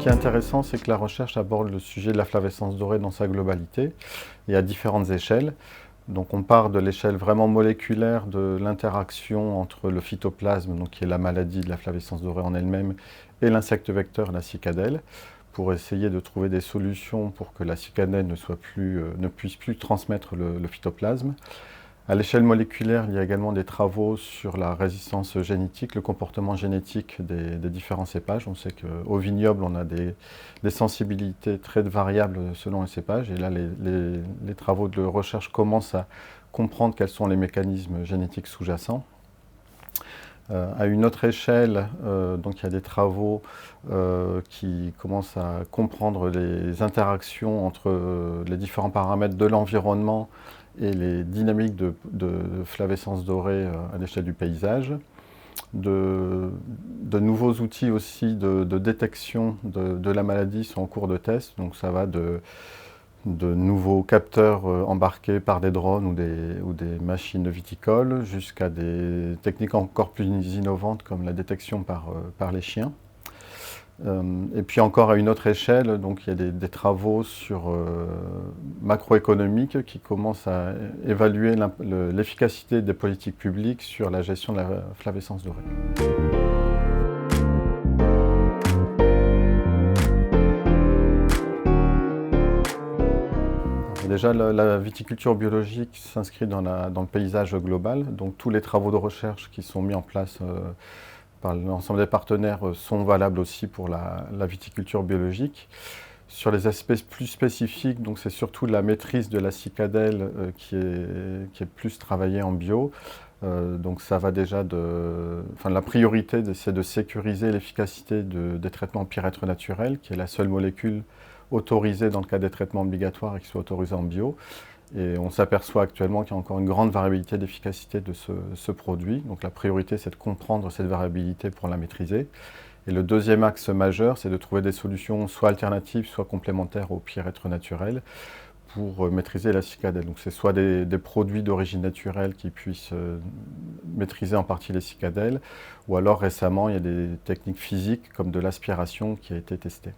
qui est intéressant, c'est que la recherche aborde le sujet de la flavescence dorée dans sa globalité et à différentes échelles. Donc on part de l'échelle vraiment moléculaire de l'interaction entre le phytoplasme, donc qui est la maladie de la flavescence dorée en elle-même, et l'insecte vecteur, la cicadelle, pour essayer de trouver des solutions pour que la cicadelle ne puisse plus transmettre le phytoplasme. À l'échelle moléculaire, il y a également des travaux sur la résistance génétique, le comportement génétique des différents cépages. On sait qu'au vignoble, on a des sensibilités très variables selon les cépages. Et là, les travaux de recherche commencent à comprendre quels sont les mécanismes génétiques sous-jacents. À une autre échelle, donc il y a des travaux qui commencent à comprendre les interactions entre les différents paramètres de l'environnement et les dynamiques de flavescence dorée à l'échelle du paysage. De nouveaux outils aussi de détection de la maladie sont en cours de test, donc ça va de nouveaux capteurs embarqués par des drones ou des machines viticoles jusqu'à des techniques encore plus innovantes comme la détection par les chiens. Et puis encore à une autre échelle, donc il y a des travaux macroéconomiques qui commencent à évaluer l'efficacité des politiques publiques sur la gestion de la flavescence dorée. Déjà, la viticulture biologique s'inscrit dans le paysage global, donc tous les travaux de recherche qui sont mis en place par l'ensemble des partenaires sont valables aussi pour la viticulture biologique. Sur les aspects plus spécifiques, donc c'est surtout la maîtrise de la cicadelle qui est plus travaillée en bio. Donc ça va déjà la priorité, c'est de sécuriser l'efficacité des traitements pyrètre naturel, qui est la seule molécule autorisée dans le cas des traitements obligatoires et qui soit autorisée en bio. Et on s'aperçoit actuellement qu'il y a encore une grande variabilité d'efficacité de ce produit. Donc la priorité, c'est de comprendre cette variabilité pour la maîtriser. Et le deuxième axe majeur, c'est de trouver des solutions soit alternatives, soit complémentaires au pyrètre naturel pour maîtriser la cicadelle. Donc c'est soit des produits d'origine naturelle qui puissent maîtriser en partie les cicadelles, ou alors récemment, il y a des techniques physiques comme de l'aspiration qui a été testée.